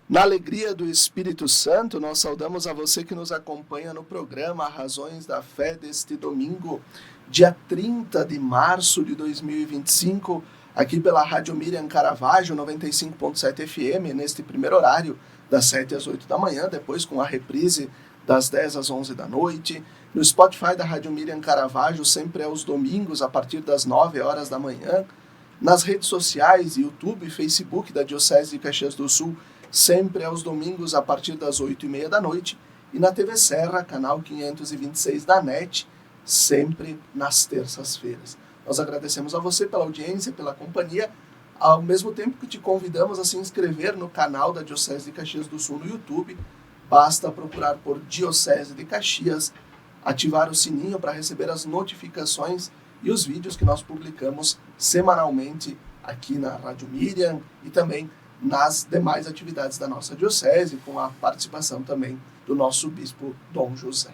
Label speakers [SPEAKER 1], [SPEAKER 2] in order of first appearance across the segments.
[SPEAKER 1] Na alegria do Espírito Santo, nós saudamos a você que nos acompanha no programa Razões da Fé deste domingo, dia 30 de março de 2025, aqui pela Rádio Miriam Caravaggio, 95.7 FM, neste primeiro horário, das 7 às 8 da manhã, depois com a reprise das 10 às 11 da noite. No Spotify da Rádio Miriam Caravaggio, sempre aos domingos, a partir das 9 horas da manhã. Nas redes sociais, YouTube e Facebook da Diocese de Caxias do Sul, sempre aos domingos a partir das 8h30 da noite, e na TV Serra, canal 526 da NET, sempre nas terças-feiras. Nós agradecemos a você pela audiência, pela companhia, ao mesmo tempo que te convidamos a se inscrever no canal da Diocese de Caxias do Sul no YouTube. Basta procurar por Diocese de Caxias, ativar o sininho para receber as notificações e os vídeos que nós publicamos semanalmente aqui na Rádio Miriam e também nas demais atividades da nossa diocese, com a participação também do nosso bispo Dom José.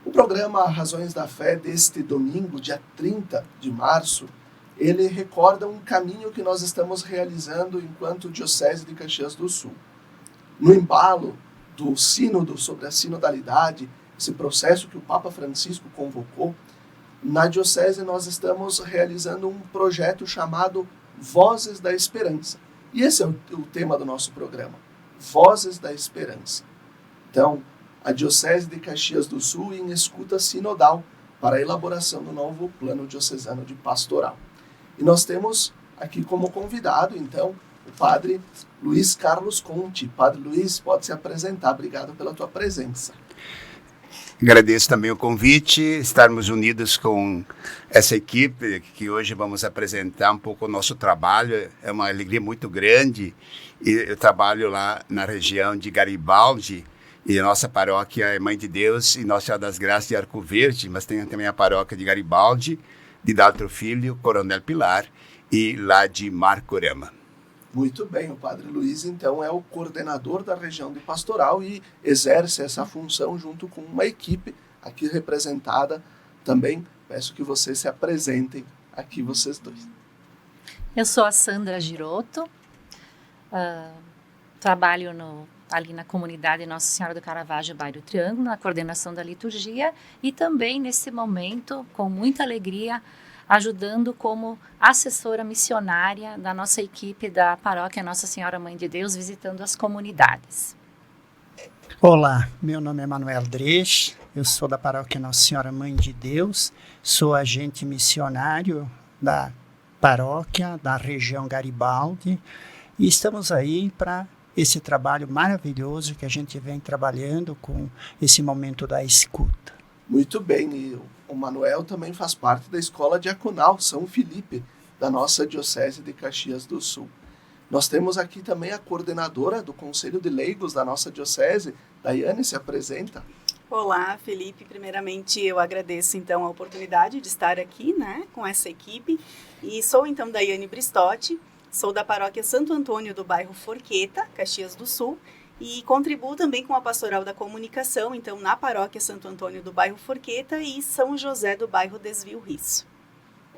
[SPEAKER 1] O programa Razões da Fé deste domingo, dia 30 de março, ele recorda um caminho que nós estamos realizando enquanto Diocese de Caxias do Sul. No embalo do sínodo sobre a sinodalidade, esse processo que o Papa Francisco convocou, na diocese nós estamos realizando um projeto chamado Vozes da Esperança. E esse é o tema do nosso programa, Vozes da Esperança. Então, a Diocese de Caxias do Sul em escuta sinodal para a elaboração do novo Plano Diocesano de Pastoral. E nós temos aqui como convidado, então, o Padre Luiz Carlos Conte. Padre Luiz, pode se apresentar. Obrigado pela tua presença.
[SPEAKER 2] Agradeço também o convite, estarmos unidos com essa equipe que hoje vamos apresentar um pouco o nosso trabalho. É uma alegria muito grande. Eu trabalho lá na região de Garibaldi e a nossa paróquia é Mãe de Deus e Nossa Senhora das Graças de Arco Verde, mas tem também a paróquia de Garibaldi, de Daltro Filho, Coronel Pilar e lá de Marcorama.
[SPEAKER 1] Muito bem, o Padre Luiz, então, é o coordenador da região de pastoral e exerce essa função junto com uma equipe aqui representada. Também peço que vocês se apresentem aqui, vocês dois.
[SPEAKER 3] Eu sou a Sandra Girotto, trabalho ali na comunidade Nossa Senhora do Caravaggio, bairro Triângulo, na coordenação da liturgia e também, nesse momento, com muita alegria, ajudando como assessora missionária da nossa equipe da paróquia Nossa Senhora Mãe de Deus, visitando as comunidades.
[SPEAKER 4] Olá, meu nome é Manuel Dresch, eu sou da paróquia Nossa Senhora Mãe de Deus, sou agente missionário da paróquia da região Garibaldi e estamos aí para esse trabalho maravilhoso que a gente vem trabalhando com esse momento da escuta.
[SPEAKER 1] Muito bem, e o Manuel também faz parte da Escola Diaconal São Felipe, da nossa Diocese de Caxias do Sul. Nós temos aqui também a coordenadora do Conselho de Leigos da nossa Diocese, Daiane, se apresenta.
[SPEAKER 5] Olá, Felipe. Primeiramente, eu agradeço, então, a oportunidade de estar aqui, com essa equipe. E sou, então, Daiane Bristotti, sou da paróquia Santo Antônio do bairro Forqueta, Caxias do Sul, e contribuo também com a pastoral da comunicação, então, na paróquia Santo Antônio do bairro Forqueta e São José do bairro Desvio Risso.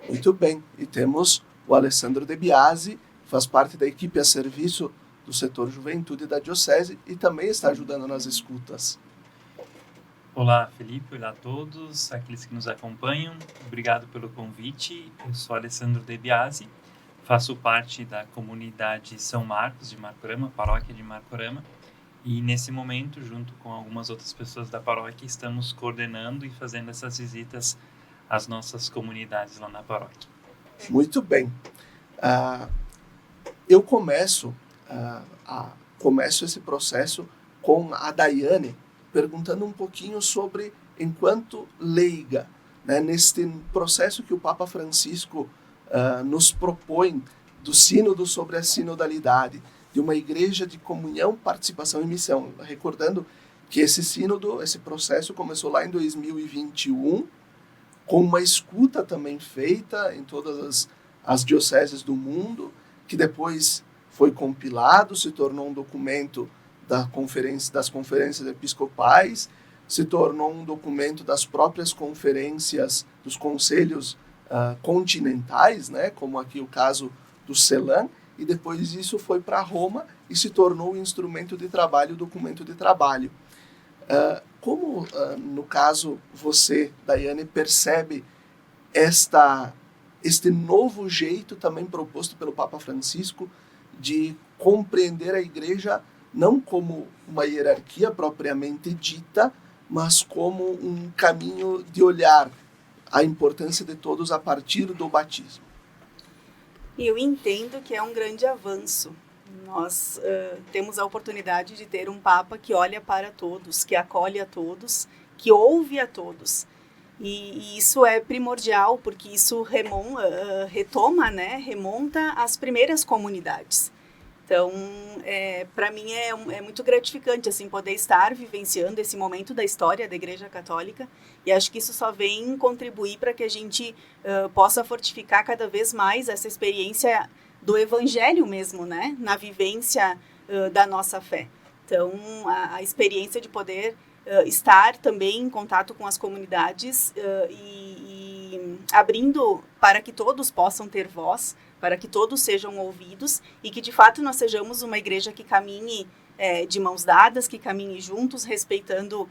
[SPEAKER 1] Muito bem. E temos o Alessandro De Biasi, faz parte da equipe a serviço do setor Juventude da Diocese e também está ajudando nas escutas.
[SPEAKER 6] Olá, Felipe. Olá a todos, aqueles que nos acompanham. Obrigado pelo convite. Eu sou Alessandro De Biasi, faço parte da comunidade São Marcos de Marcorama, paróquia de Marcorama. E nesse momento, junto com algumas outras pessoas da paróquia, estamos coordenando e fazendo essas visitas às nossas comunidades lá na paróquia.
[SPEAKER 1] Muito bem. Eu começo esse processo com a Daiane, perguntando um pouquinho sobre, enquanto leiga, neste processo que o Papa Francisco nos propõe do sínodo sobre a sinodalidade, de uma igreja de comunhão, participação e missão. Recordando que esse sínodo, esse processo começou lá em 2021, com uma escuta também feita em todas as dioceses do mundo, que depois foi compilado, se tornou um documento das conferências episcopais, se tornou um documento das próprias conferências dos conselhos continentais, né, como aqui o caso do CELAM, e depois isso foi para Roma e se tornou o instrumento de trabalho, o documento de trabalho. Como, no caso, você, Daiane, percebe este novo jeito também proposto pelo Papa Francisco de compreender a Igreja não como uma hierarquia propriamente dita, mas como um caminho de olhar a importância de todos a partir do batismo?
[SPEAKER 5] Eu entendo que é um grande avanço. Nós temos a oportunidade de ter um Papa que olha para todos, que acolhe a todos, que ouve a todos. E isso é primordial, porque isso remonta às primeiras comunidades. Então, para mim é muito gratificante assim, poder estar vivenciando esse momento da história da Igreja Católica, e acho que isso só vem contribuir para que a gente possa fortificar cada vez mais essa experiência do Evangelho mesmo, né? Na vivência da nossa fé. Então, a experiência de poder estar também em contato com as comunidades e abrindo para que todos possam ter voz, para que todos sejam ouvidos e que, de fato, nós sejamos uma igreja que caminhe de mãos dadas, que caminhe juntos, respeitando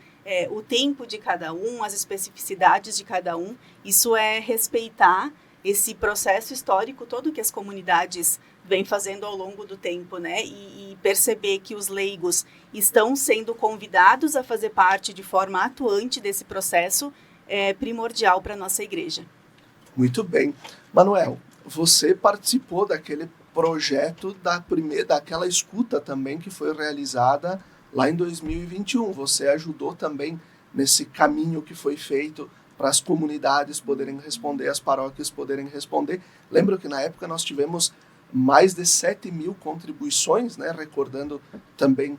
[SPEAKER 5] o tempo de cada um, as especificidades de cada um. Isso é respeitar esse processo histórico todo que as comunidades vêm fazendo ao longo do tempo, né? E perceber que os leigos estão sendo convidados a fazer parte de forma atuante desse processo é primordial para a nossa igreja.
[SPEAKER 1] Muito bem. Manuel, você participou daquele projeto daquela escuta também que foi realizada lá em 2021. Você ajudou também nesse caminho que foi feito para as comunidades poderem responder, as paróquias poderem responder. Lembro que na época nós tivemos mais de 7.000 contribuições, né, recordando também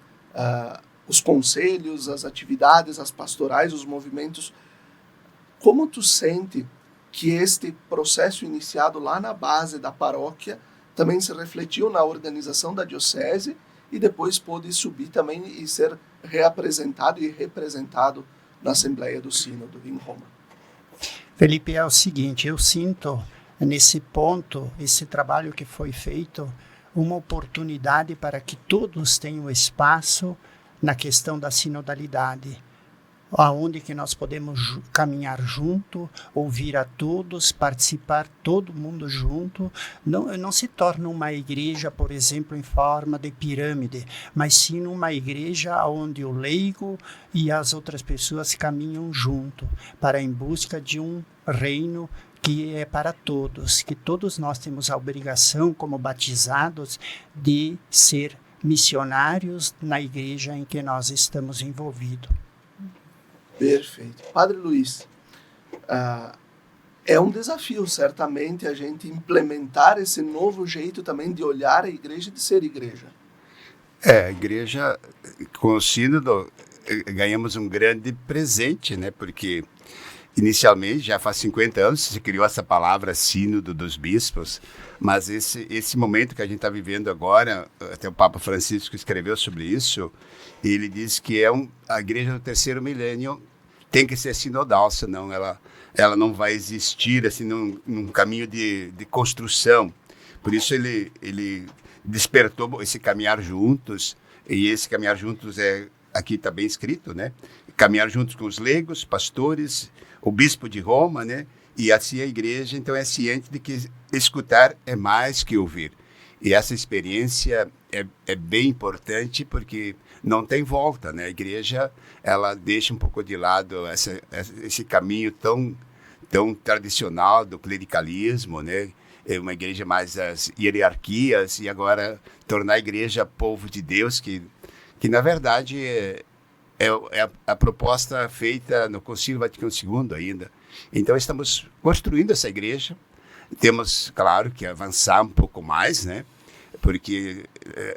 [SPEAKER 1] os conselhos, as atividades, as pastorais, os movimentos. Como tu sente que este processo iniciado lá na base da paróquia também se refletiu na organização da diocese e depois pôde subir também e ser reapresentado e representado na Assembleia do Sínodo em Roma?
[SPEAKER 4] Felipe, é o seguinte, eu sinto nesse ponto, esse trabalho que foi feito, uma oportunidade para que todos tenham espaço na questão da sinodalidade, aonde que nós podemos caminhar junto, ouvir a todos, participar todo mundo junto. Não se torna uma igreja, por exemplo, em forma de pirâmide, mas sim uma igreja onde o leigo e as outras pessoas caminham junto, para em busca de um reino que é para todos, que todos nós temos a obrigação, como batizados, de ser missionários na igreja em que nós estamos envolvidos.
[SPEAKER 1] Perfeito. Padre Luiz, é um desafio, certamente, a gente implementar esse novo jeito também de olhar a igreja e de ser igreja.
[SPEAKER 2] A igreja, com o sínodo, ganhamos um grande presente, né? Porque inicialmente, já faz 50 anos, se criou essa palavra sínodo dos bispos, mas esse momento que a gente está vivendo agora, até o Papa Francisco escreveu sobre isso, e ele diz que a igreja do terceiro milênio tem que ser sinodal, senão ela não vai existir assim, num caminho de construção. Por isso ele despertou esse caminhar juntos, e esse caminhar juntos aqui está bem escrito, né? Caminhar juntos com os leigos, pastores, o bispo de Roma, né? E assim a igreja, então, é ciente de que escutar é mais que ouvir. E essa experiência é bem importante porque não tem volta, né? A igreja, ela deixa um pouco de lado esse caminho tão tradicional do clericalismo, né? É uma igreja mais as hierarquias, e agora tornar a igreja povo de Deus, que na verdade é a proposta feita no Concílio Vaticano II ainda. Então, estamos construindo essa igreja. Temos, claro, que avançar um pouco mais, né? porque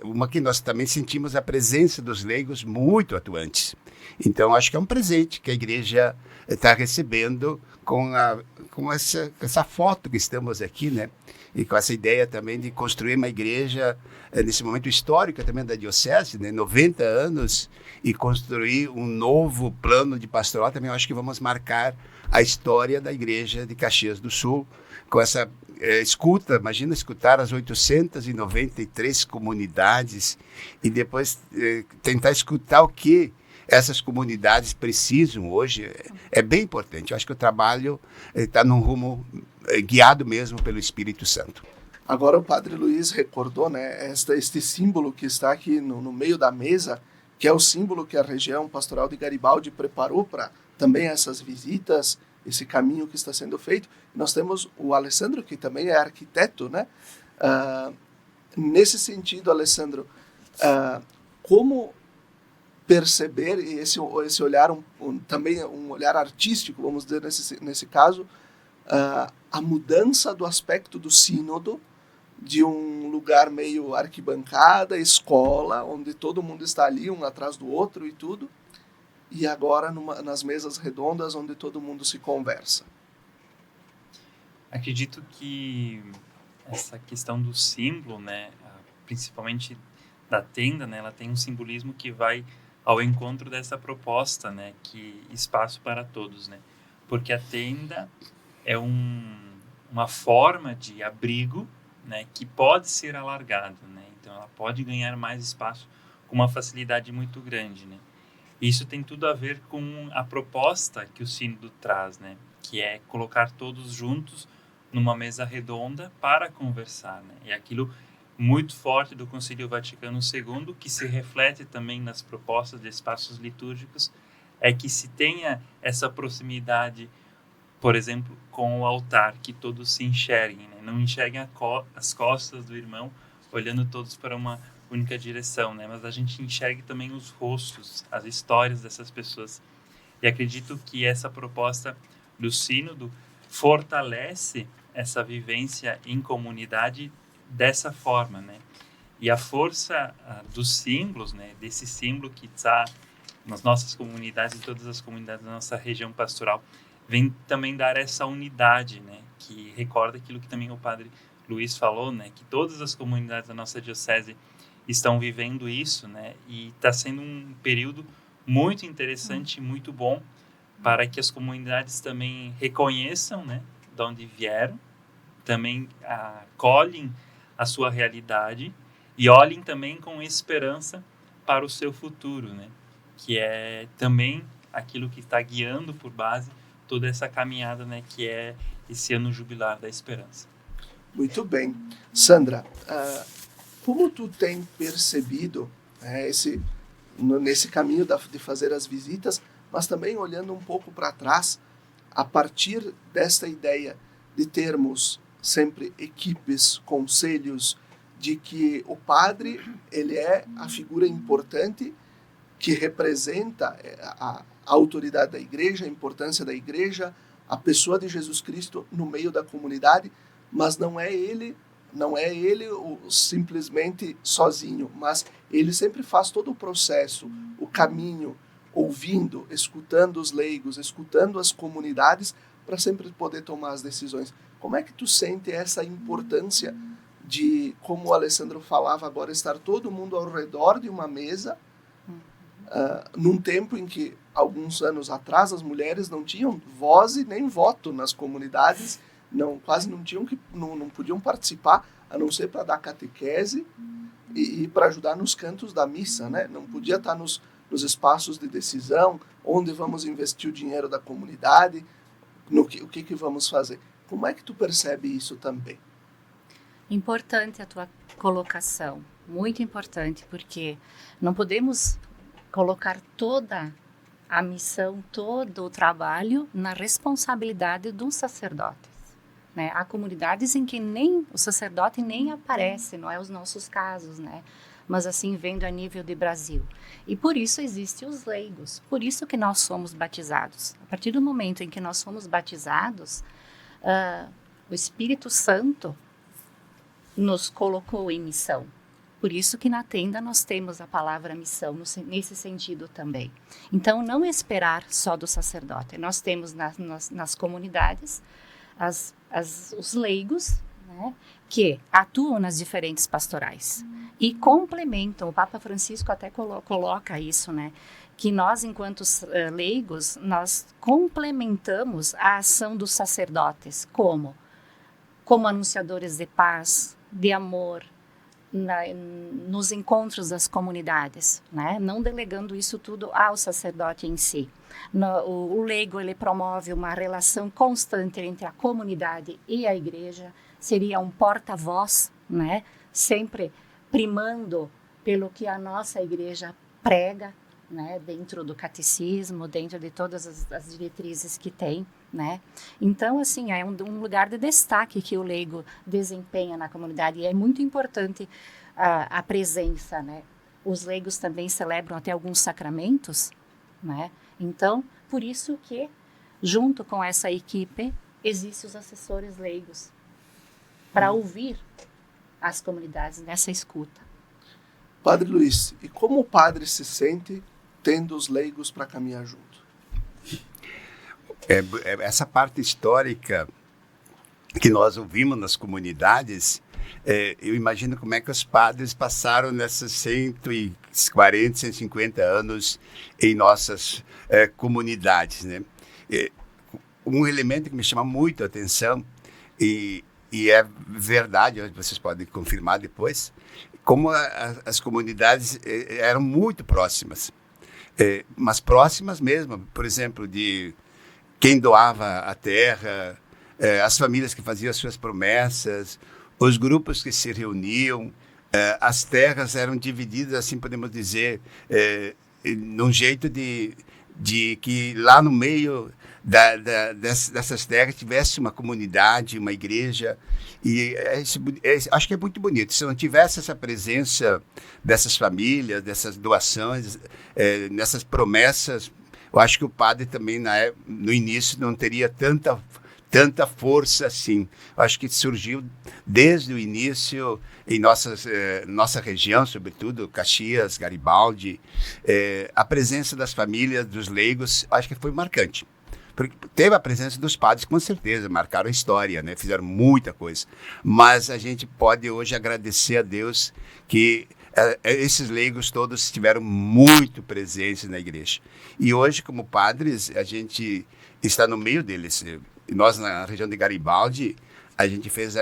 [SPEAKER 2] uma que nós também sentimos a presença dos leigos muito atuantes. Então, acho que é um presente que a igreja está recebendo com essa foto que estamos aqui, né? E com essa ideia também de construir uma igreja nesse momento histórico também da diocese, né? 90 anos, e construir um novo plano de pastoral. Também acho que vamos marcar a história da igreja de Caxias do Sul com essa escuta. Imagina escutar as 893 comunidades e depois tentar escutar o que essas comunidades precisam hoje. É bem importante. Eu acho que o trabalho está num rumo guiado mesmo pelo Espírito Santo.
[SPEAKER 1] Agora o Padre Luiz recordou, né, este símbolo que está aqui no meio da mesa, que é o símbolo que a região pastoral de Garibaldi preparou para também essas visitas, esse caminho que está sendo feito. Nós temos o Alessandro, que também é arquiteto, né? Nesse sentido, Alessandro, como perceber esse olhar, também um olhar artístico, vamos dizer, nesse caso, a mudança do aspecto do sínodo, de um lugar meio arquibancada, escola, onde todo mundo está ali, um atrás do outro e tudo, e agora nas mesas redondas, onde todo mundo se conversa.
[SPEAKER 6] Acredito que essa questão do símbolo, né, principalmente da tenda, né, ela tem um simbolismo que vai ao encontro dessa proposta, né, que espaço para todos, né, porque a tenda é uma forma de abrigo, né, que pode ser alargada, né, então ela pode ganhar mais espaço com uma facilidade muito grande, né. Isso tem tudo a ver com a proposta que o sínodo traz, né, que é colocar todos juntos numa mesa redonda para conversar, né, e aquilo muito forte do Concílio Vaticano II, que se reflete também nas propostas de espaços litúrgicos, é que se tenha essa proximidade, por exemplo, com o altar, que todos se enxerguem, né? Não enxerguem as costas do irmão, olhando todos para uma única direção, né? Mas a gente enxergue também os rostos, as histórias dessas pessoas. E acredito que essa proposta do sínodo fortalece essa vivência em comunidade dessa forma, né? E a força dos símbolos, né? Desse símbolo que está nas nossas comunidades, em todas as comunidades da nossa região pastoral, vem também dar essa unidade, né? Que recorda aquilo que também o Padre Luiz falou, né? Que todas as comunidades da nossa diocese estão vivendo isso, né? E está sendo um período muito interessante, muito bom, para que as comunidades também reconheçam, né? De onde vieram, também acolhem a sua realidade e olhem também com esperança para o seu futuro, né? Que é também aquilo que está guiando por base toda essa caminhada, né? Que é esse ano jubilar da esperança.
[SPEAKER 1] Muito bem. Sandra, como tu tem percebido nesse caminho de fazer as visitas, mas também olhando um pouco para trás, a partir desta ideia de termos sempre equipes, conselhos, de que o padre ele é a figura importante que representa a autoridade da igreja, a importância da igreja, a pessoa de Jesus Cristo no meio da comunidade, mas não é ele simplesmente sozinho, mas ele sempre faz todo o processo, o caminho, ouvindo, escutando os leigos, escutando as comunidades, para sempre poder tomar as decisões. Como é que tu sente essa importância de, como o Alessandro falava agora, estar todo mundo ao redor de uma mesa, num tempo em que, alguns anos atrás, as mulheres não tinham voz e nem voto nas comunidades, quase não podiam participar, a não ser para dar catequese e para ajudar nos cantos da missa, né? Não podia estar nos espaços de decisão, onde vamos investir o dinheiro da comunidade, o que vamos fazer. Como é que tu percebe isso também?
[SPEAKER 3] Importante a tua colocação, muito importante, porque não podemos colocar toda a missão, todo o trabalho na responsabilidade dos sacerdotes, né? Há comunidades em que nem o sacerdote nem aparece, não é os nossos casos, né? Mas assim, vendo a nível de Brasil. E por isso existem os leigos, por isso que nós somos batizados. A partir do momento em que nós somos batizados, o Espírito Santo nos colocou em missão. Por isso que na tenda nós temos a palavra missão nesse sentido também. Então, não esperar só do sacerdote. Nós temos nas comunidades os leigos, né, que atuam nas diferentes pastorais e complementam. O Papa Francisco até coloca isso, né, que nós, enquanto leigos, nós complementamos a ação dos sacerdotes. Como anunciadores de paz, de amor, nos encontros das comunidades, né? Não delegando isso tudo ao sacerdote em si. O leigo, ele promove uma relação constante entre a comunidade e a igreja, seria um porta-voz, né? Sempre primando pelo que a nossa igreja prega, né? Dentro do catecismo, dentro de todas as diretrizes que tem, né? Então, assim, é um lugar de destaque que o leigo desempenha na comunidade, e é muito importante a presença, né? Os leigos também celebram até alguns sacramentos, né? Então, por isso que, junto com essa equipe, existem os assessores leigos para ouvir as comunidades nessa escuta.
[SPEAKER 1] Padre Luiz, e como o padre se sente tendo os leigos para caminhar junto?
[SPEAKER 2] Essa parte histórica que nós ouvimos nas comunidades, eu imagino como é que os padres passaram nesses 140, 150 anos em nossas comunidades, né? Um elemento que me chama muito a atenção, e é verdade, vocês podem confirmar depois, como as comunidades eram muito próximas, mas próximas mesmo, por exemplo, de quem doava a terra, as famílias que faziam as suas promessas, os grupos que se reuniam, as terras eram divididas, assim podemos dizer, num jeito de que lá no meio dessas terras tivesse uma comunidade, uma igreja, e acho que é muito bonito. Se não tivesse essa presença dessas famílias, dessas doações, nessas promessas, eu acho que o padre também, no início, não teria tanta força assim. Eu acho que surgiu desde o início em nossa região, sobretudo Caxias, Garibaldi, a presença das famílias, dos leigos, acho que foi marcante. Porque teve a presença dos padres, com certeza, marcaram a história, né? Fizeram muita coisa. Mas a gente pode hoje agradecer a Deus que esses leigos todos estiveram muito presentes na igreja. E hoje, como padres, a gente está no meio deles. Nós, na região de Garibaldi, a gente fez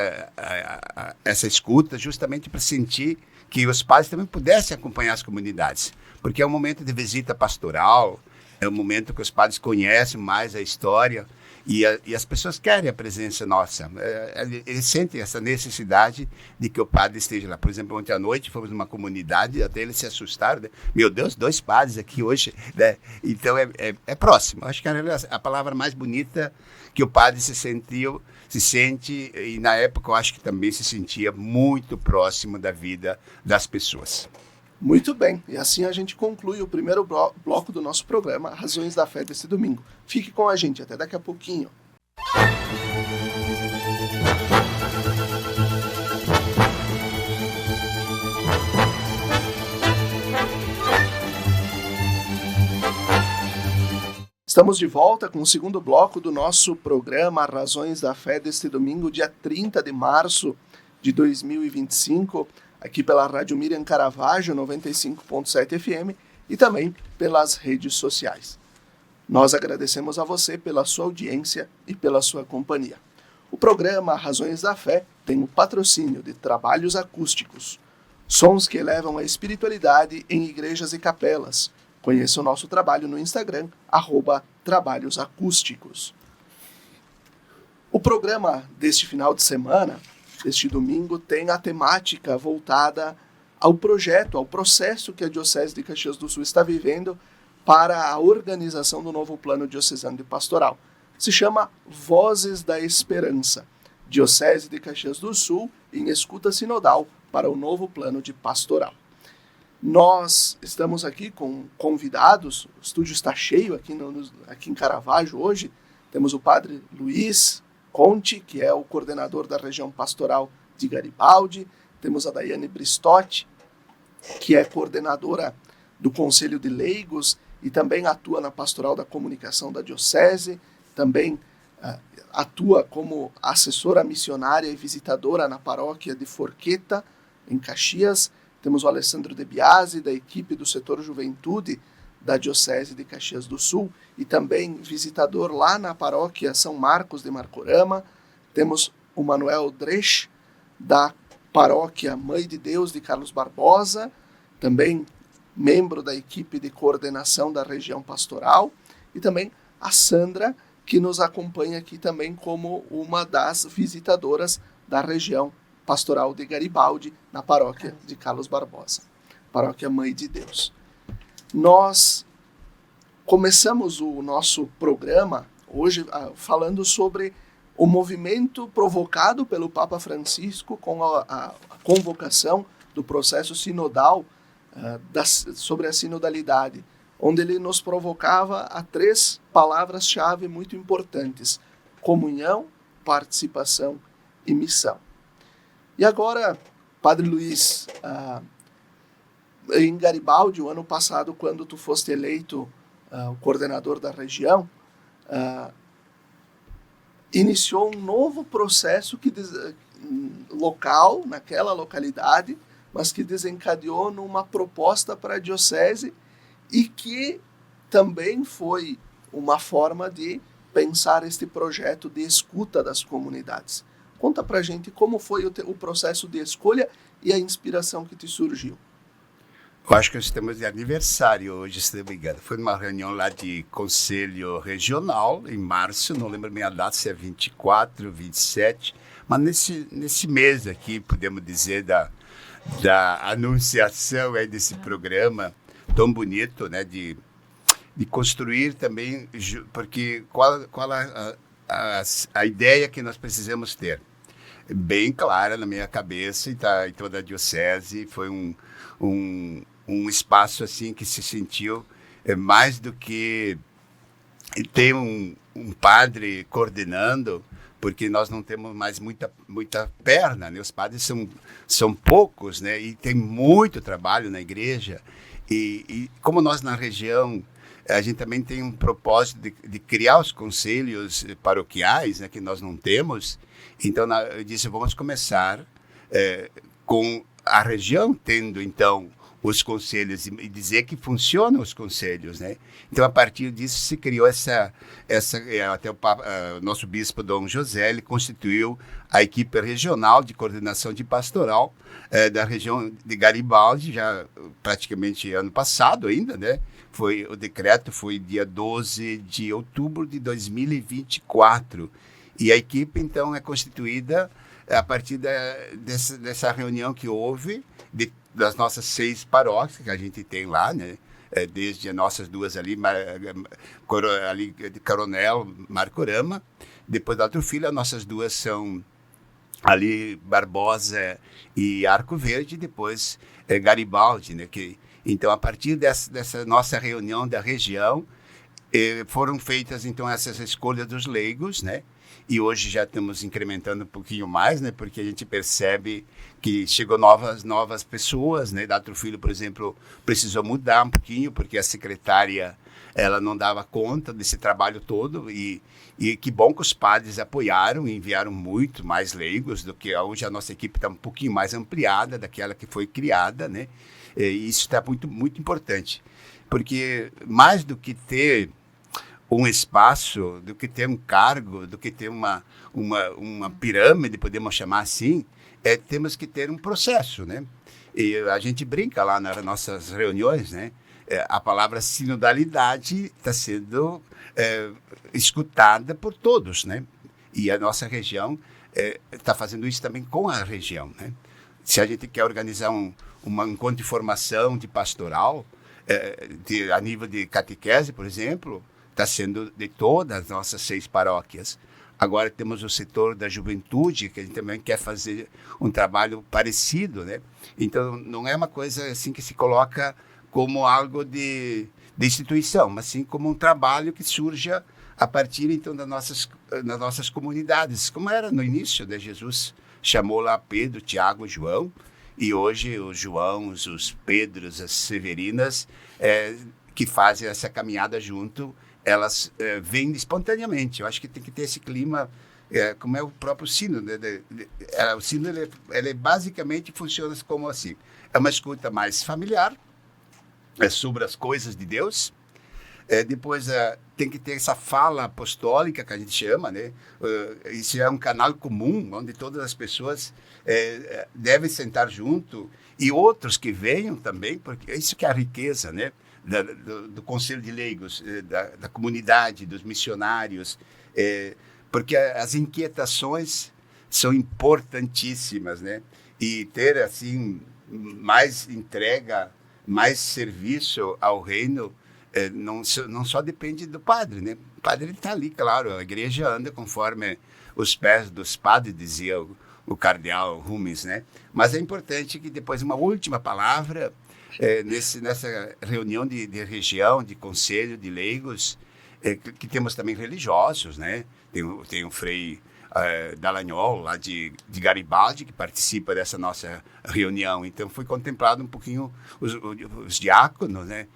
[SPEAKER 2] essa escuta justamente para sentir que os padres também pudessem acompanhar as comunidades. Porque é um momento de visita pastoral, é um momento que os padres conhecem mais a história e as pessoas querem a presença nossa. Eles sentem essa necessidade de que o padre esteja lá. Por exemplo, ontem à noite fomos numa comunidade, até eles se assustaram, né? Meu Deus, 2 padres aqui hoje, né? Então é próximo. Acho que a palavra mais bonita que o padre se sente, e na época eu acho que também se sentia muito próximo da vida das pessoas.
[SPEAKER 1] Muito bem, e assim a gente conclui o primeiro bloco do nosso programa, Razões da Fé deste domingo. Fique com a gente, até daqui a pouquinho. Estamos de volta com o segundo bloco do nosso programa Razões da Fé deste domingo, dia 30 de março de 2025, aqui pela Rádio Miriam Caravaggio 95.7 FM e também pelas redes sociais. Nós agradecemos a você pela sua audiência e pela sua companhia. O programa Razões da Fé tem o patrocínio de Trabalhos Acústicos, sons que elevam a espiritualidade em igrejas e capelas. Conheça o nosso trabalho no Instagram, @trabalhosacústicos. O programa deste final de semana, deste domingo, tem a temática voltada ao projeto, ao processo que a Diocese de Caxias do Sul está vivendo para a organização do novo Plano Diocesano de Pastoral. Se chama Vozes da Esperança, Diocese de Caxias do Sul em escuta sinodal para o novo Plano de Pastoral. Nós estamos aqui com convidados, o estúdio está cheio aqui em Caravaggio hoje. Temos o padre Luiz Conte, que é o coordenador da região pastoral de Garibaldi. Temos a Daiane Bristotti, que é coordenadora do Conselho de Leigos e também atua na Pastoral da Comunicação da Diocese, também atua como assessora missionária e visitadora na paróquia de Forqueta, em Caxias. Temos o Alessandro De Biasi, da equipe do setor Juventude da Diocese de Caxias do Sul, e também visitador lá na paróquia São Marcos de Marcorama. Temos o Manuel Dresch, da paróquia Mãe de Deus de Carlos Barbosa, também membro da equipe de coordenação da região pastoral, e também a Sandra, que nos acompanha aqui também como uma das visitadoras da região pastoral de Garibaldi, na paróquia de Carlos Barbosa, paróquia Mãe de Deus. Nós começamos o nosso programa hoje falando sobre o movimento provocado pelo Papa Francisco com a convocação do processo sinodal sobre a sinodalidade, onde ele nos provocava a 3 palavras-chave muito importantes: comunhão, participação e missão. E agora, Padre Luiz, em Garibaldi, o ano passado, quando tu foste eleito o coordenador da região, iniciou um novo processo local, naquela localidade, mas que desencadeou numa proposta para a diocese e que também foi uma forma de pensar este projeto de escuta das comunidades. Conta pra gente como foi o processo de escolha e a inspiração que te surgiu.
[SPEAKER 2] Eu acho que nós estamos de aniversário hoje, se não me engano. Foi numa reunião lá de Conselho Regional, em março, não lembro bem a data, se é 24, 27, mas nesse mês aqui, podemos dizer, da anunciação aí desse programa tão bonito, né, de construir também, porque qual a ideia que nós precisamos ter? Bem clara na minha cabeça e tá em toda a diocese, foi um espaço assim que se sentiu mais do que ter um padre coordenando, porque nós não temos mais muita perna, né? Os padres são poucos, né? E tem muito trabalho na igreja. E como nós na região, a gente também tem um propósito de criar os conselhos paroquiais, né, que nós não temos. Então, eu disse, vamos começar com a região tendo, então, os conselhos e dizer que funcionam os conselhos, né? Então, a partir disso, se criou até o nosso bispo Dom José, ele constituiu a equipe regional de coordenação de pastoral da região de Garibaldi, já praticamente ano passado ainda, né? O decreto foi dia 12 de outubro de 2024. E a equipe, então, é constituída a partir dessa reunião que houve das nossas 6 paróquias que a gente tem lá, né? Desde as nossas 2 ali de Coronel, Marcorama. Depois da Outro Filho, as nossas 2 são ali Barbosa e Arco Verde, depois Garibaldi, né? Então, a partir dessa nossa reunião da região, foram feitas, então, essas escolhas dos leigos, né? E hoje já estamos incrementando um pouquinho mais, né? Porque a gente percebe que chegou novas pessoas, né? Outro Filho, por exemplo, precisou mudar um pouquinho, porque a secretária, ela não dava conta desse trabalho todo. E que bom que os padres apoiaram e enviaram muito mais leigos do que hoje a nossa equipe está um pouquinho mais ampliada daquela que foi criada, né? E isso está muito, muito importante, porque mais do que ter um espaço, do que ter um cargo, do que ter uma pirâmide, podemos chamar assim, temos que ter um processo, né? E a gente brinca lá nas nossas reuniões, né? A palavra sinodalidade está sendo escutada por todos, né? E a nossa região está fazendo isso também com a região, né? Se a gente quer organizar um encontro de formação de pastoral, a nível de catequese, por exemplo, está sendo de todas as nossas 6 paróquias. Agora temos o setor da juventude, que a gente também quer fazer um trabalho parecido, né? Então, não é uma coisa assim que se coloca como algo de instituição, mas sim como um trabalho que surja a partir, então, das nossas comunidades, como era no início, né? Jesus chamou lá Pedro, Tiago e João, E hoje os Joãos, os Pedros, as Severinas, que fazem essa caminhada junto, elas vêm espontaneamente. Eu acho que tem que ter esse clima, como é o próprio sino. Né? O sino, ele basicamente funciona como assim. É uma escuta mais familiar, sobre as coisas de Deus. Depois tem que ter essa fala apostólica que a gente chama, né? Isso é um canal comum, onde todas as pessoas devem sentar junto, e outros que venham também, porque isso que é a riqueza, né? Do Conselho de Leigos, da comunidade, dos missionários, porque as inquietações são importantíssimas, né? E ter, assim, mais entrega, mais serviço ao reino, não só depende do padre, né? O padre está ali, claro, a igreja anda conforme os pés dos padres, dizia o cardeal Rumes, né? Mas é importante que depois uma última palavra, nessa reunião de região, de conselho, de leigos, que temos também religiosos, né? Tem o Frei Dallagnol, lá de Garibaldi, que participa dessa nossa reunião. Então, foi contemplado um pouquinho os diáconos, né?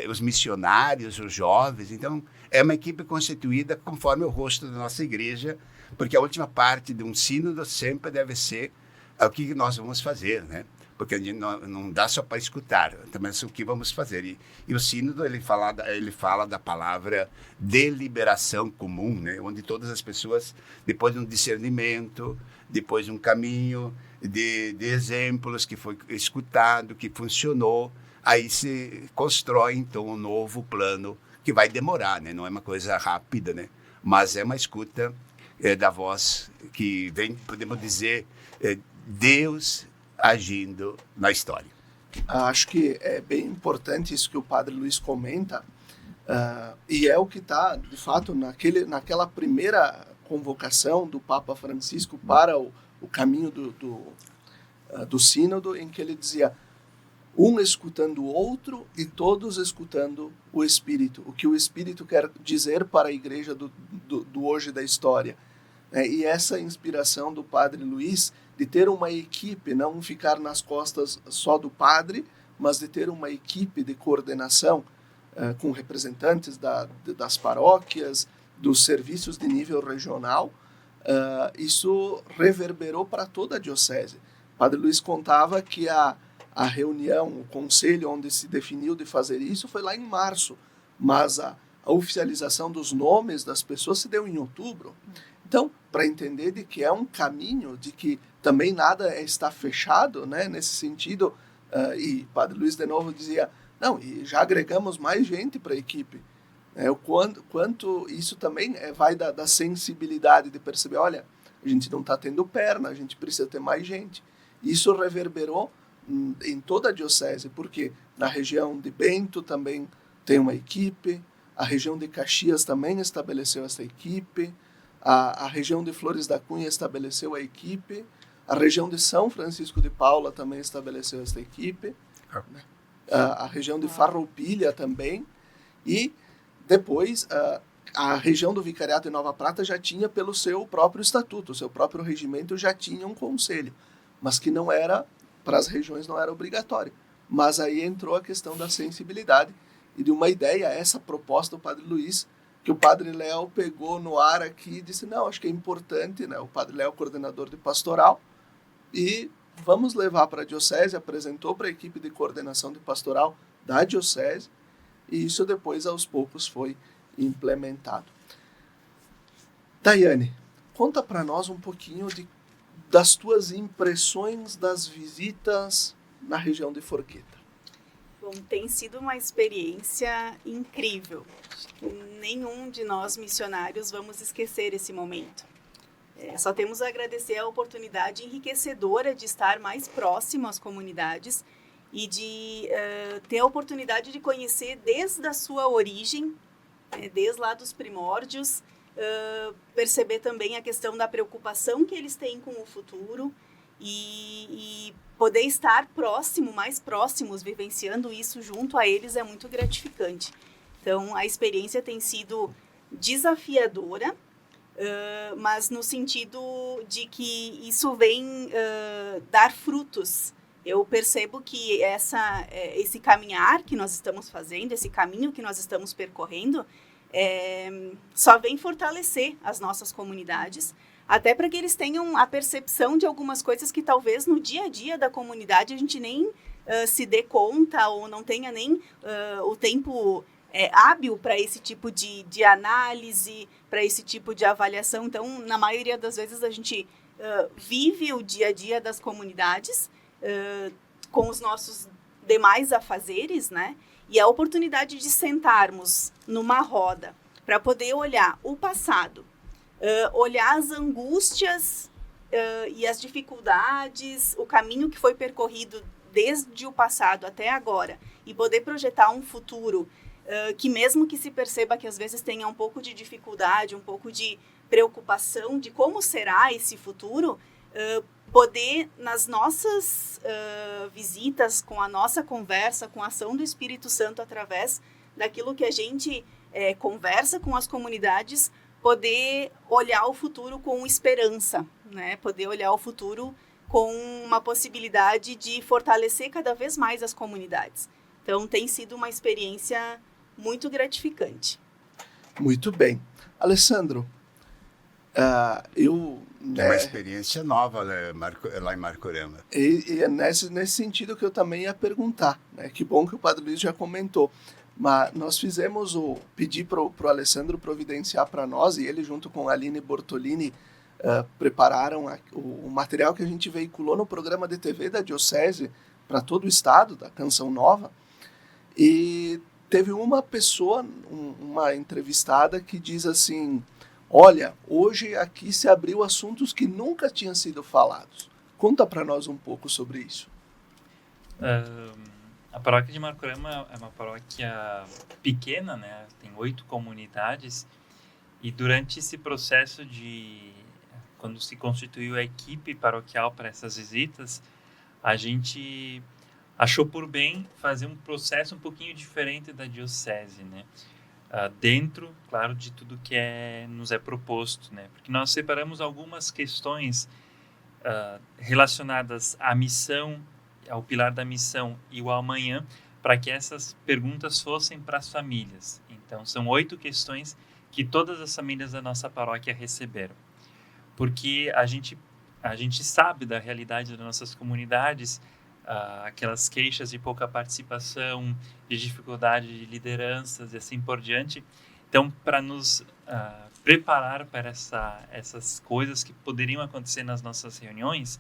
[SPEAKER 2] Os missionários, os jovens. Então, é uma equipe constituída conforme o rosto da nossa igreja, porque a última parte de um sínodo sempre deve ser o que nós vamos fazer, né? Porque a gente não dá só para escutar, também é o que vamos fazer. E o sínodo, ele fala da palavra deliberação comum, né? Onde todas as pessoas, depois de um discernimento, depois de um caminho de exemplos que foi escutado, que funcionou, aí se constrói, então, um novo plano que vai demorar, né? Não é uma coisa rápida, né? Mas é uma escuta da voz que vem, podemos dizer, Deus agindo na história.
[SPEAKER 1] Acho que é bem importante isso que o Padre Luiz comenta, e é o que está, de fato, naquela primeira convocação do Papa Francisco para o caminho do sínodo, em que ele dizia: um escutando o outro e todos escutando o Espírito. O que o Espírito quer dizer para a igreja do hoje da história. E essa inspiração do Padre Luiz de ter uma equipe, não ficar nas costas só do padre, mas de ter uma equipe de coordenação com representantes das paróquias, dos serviços de nível regional, isso reverberou para toda a diocese. O Padre Luiz contava que a reunião, o conselho onde se definiu de fazer isso foi lá em março, mas a oficialização dos nomes das pessoas se deu em outubro. Então, para entender de que é um caminho, de que também nada está fechado, né, nesse sentido, e Padre Luiz de novo dizia, não, e já agregamos mais gente para a equipe. O quanto isso também vai da sensibilidade de perceber, olha, a gente não está tendo perna, a gente precisa ter mais gente. Isso reverberou em toda a diocese, porque na região de Bento também tem uma equipe, a região de Caxias também estabeleceu essa equipe, a região de Flores da Cunha estabeleceu a equipe, a região de São Francisco de Paula também estabeleceu essa equipe, a região de Farroupilha também, e depois a região do Vicariato de Nova Prata já tinha pelo seu próprio estatuto, o seu próprio regimento já tinha um conselho, mas que não era, para as regiões não era obrigatório. Mas aí entrou a questão da sensibilidade e de uma ideia, essa proposta do Padre Luiz, que o Padre Léo pegou no ar aqui e disse, não, acho que é importante, né? O Padre Léo, coordenador de pastoral, e vamos levar para a diocese, apresentou para a equipe de coordenação de pastoral da diocese, e isso depois, aos poucos, foi implementado. Daiane, conta para nós um pouquinho das tuas impressões das visitas na região de Forqueta.
[SPEAKER 5] Bom, tem sido uma experiência incrível. Nenhum de nós missionários vamos esquecer esse momento. Só temos a agradecer a oportunidade enriquecedora de estar mais próximo às comunidades e de ter a oportunidade de conhecer desde a sua origem, desde lá dos primórdios, perceber também a questão da preocupação que eles têm com o futuro e poder estar mais próximos, vivenciando isso junto a eles é muito gratificante. Então, a experiência tem sido desafiadora, mas no sentido de que isso vem dar frutos eu percebo que esse caminhar que nós estamos fazendo, esse caminho que nós estamos percorrendo, só vem fortalecer as nossas comunidades, até para que eles tenham a percepção de algumas coisas que talvez no dia a dia da comunidade a gente nem se dê conta ou não tenha nem o tempo hábil para esse tipo de análise, para esse tipo de avaliação. Então, na maioria das vezes, a gente vive o dia a dia das comunidades com os nossos demais afazeres, né? E a oportunidade de sentarmos numa roda para poder olhar o passado, olhar as angústias e as dificuldades, o caminho que foi percorrido desde o passado até agora, e poder projetar um futuro que mesmo que se perceba que às vezes tenha um pouco de dificuldade, um pouco de preocupação de como será esse futuro, poder nas nossas visitas, com a nossa conversa, com a ação do Espírito Santo através daquilo que a gente conversa com as comunidades, poder olhar o futuro com esperança, né? Poder olhar o futuro com uma possibilidade de fortalecer cada vez mais as comunidades. Então, tem sido uma experiência muito gratificante.
[SPEAKER 1] Muito bem. Alessandro,
[SPEAKER 2] Uma experiência nova lá em Marcorama.
[SPEAKER 1] E é nesse sentido que eu também ia perguntar, né? Que bom que o Padre Luiz já comentou. Mas nós pedi para o Alessandro providenciar para nós, e ele junto com a Aline Bortolini prepararam o material que a gente veiculou no programa de TV da Diocese para todo o estado, da Canção Nova. E teve uma pessoa, uma entrevistada, que diz assim: olha, hoje aqui se abriu assuntos que nunca tinham sido falados. Conta para nós um pouco sobre isso.
[SPEAKER 6] A paróquia de Marcorama é uma paróquia pequena, né? Tem 8 comunidades, e durante esse processo quando se constituiu a equipe paroquial para essas visitas, a gente achou por bem fazer um processo um pouquinho diferente da diocese, né? Dentro, claro, de tudo que nos é proposto, né? Porque nós separamos algumas questões relacionadas à missão, ao pilar da missão e o amanhã, para que essas perguntas fossem para as famílias. Então, são 8 questões que todas as famílias da nossa paróquia receberam. Porque a gente sabe da realidade das nossas comunidades, aquelas queixas de pouca participação, de dificuldade de lideranças e assim por diante. Então, para nos preparar para essas coisas que poderiam acontecer nas nossas reuniões,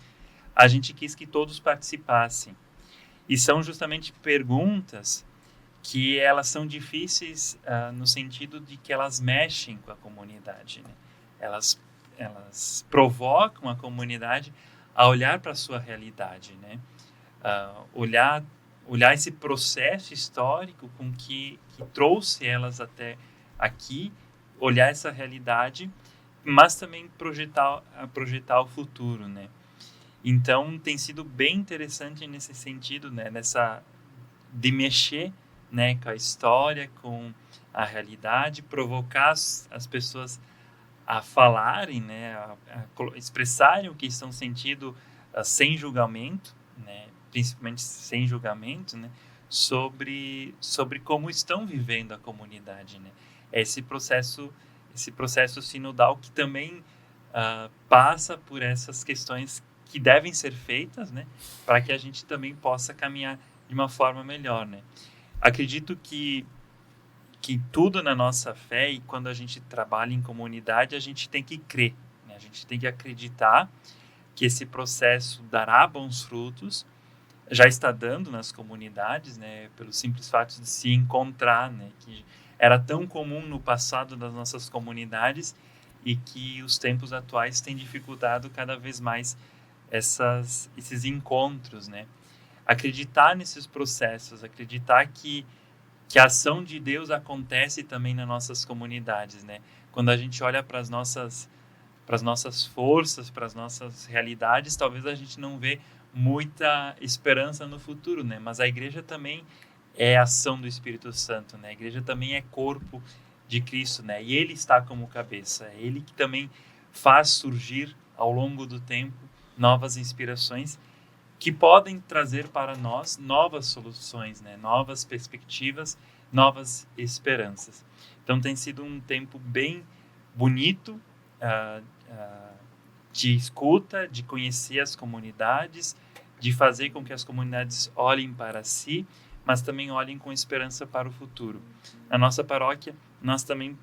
[SPEAKER 6] a gente quis que todos participassem. E são justamente perguntas que elas são difíceis no sentido de que elas mexem com a comunidade, né? Elas provocam a comunidade a olhar para a sua realidade, né? Olhar esse processo histórico com que trouxe elas até aqui, olhar essa realidade, mas também projetar o futuro, né? Então, tem sido bem interessante nesse sentido, né? De mexer, né, com a história, com a realidade, provocar as pessoas a falarem, né, a expressarem o que estão sentindo sem julgamento, né, principalmente sem julgamento, né, sobre como estão vivendo a comunidade, né. Esse processo sinodal que também passa por essas questões que devem ser feitas, né, para que a gente também possa caminhar de uma forma melhor, né. Acredito que tudo na nossa fé, e quando a gente trabalha em comunidade, a gente tem que crer, né? A gente tem que acreditar que esse processo dará bons frutos, já está dando nas comunidades, né? Pelo simples fato de se encontrar, né? Que era tão comum no passado das nossas comunidades e que os tempos atuais têm dificultado cada vez mais esses encontros, né? Acreditar nesses processos, acreditar que a ação de Deus acontece também nas nossas comunidades, né? Quando a gente olha para as nossas forças, para as nossas realidades, talvez a gente não vê muita esperança no futuro, né? Mas a igreja também é ação do Espírito Santo, né? A igreja também é corpo de Cristo, né? E Ele está como cabeça, é Ele que também faz surgir ao longo do tempo novas inspirações que podem trazer para nós novas soluções, né? Novas perspectivas, novas esperanças. Então tem sido um tempo bem bonito de escuta, de conhecer as comunidades, de fazer com que as comunidades olhem para si, mas também olhem com esperança para o futuro. Na nossa paróquia, nós também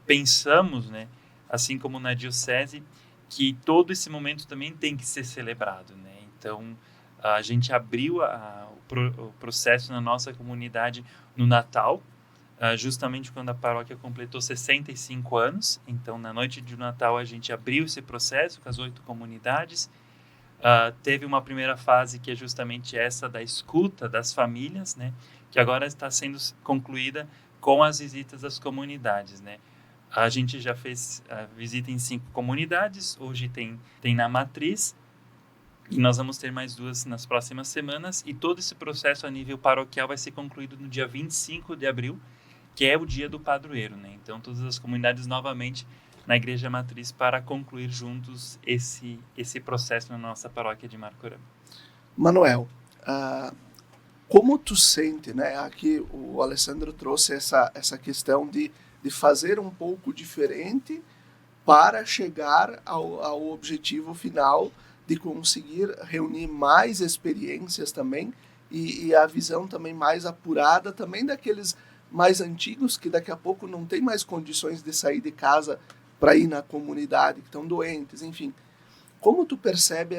[SPEAKER 6] pensamos, né, assim como na diocese, que todo esse momento também tem que ser celebrado, né? Então, a gente abriu o processo na nossa comunidade no Natal, justamente quando a paróquia completou 65 anos. Então, na noite de Natal, a gente abriu esse processo com as 8 comunidades. Teve uma primeira fase que é justamente essa da escuta das famílias, né? Que agora está sendo concluída com as visitas das comunidades, né? A gente já fez visita em 5 comunidades, hoje tem na Matriz, e nós vamos ter mais 2 nas próximas semanas, e todo esse processo a nível paroquial vai ser concluído no dia 25 de abril, que é o dia do padroeiro, né? Então, todas as comunidades novamente na Igreja Matriz para concluir juntos esse processo na nossa paróquia de Marcorama.
[SPEAKER 1] Manuel, como tu sente, né? Aqui o Alessandro trouxe essa questão de fazer um pouco diferente para chegar ao objetivo final de conseguir reunir mais experiências também e a visão também mais apurada também daqueles mais antigos que daqui a pouco não tem mais condições de sair de casa para ir na comunidade, que estão doentes, enfim. Como tu percebe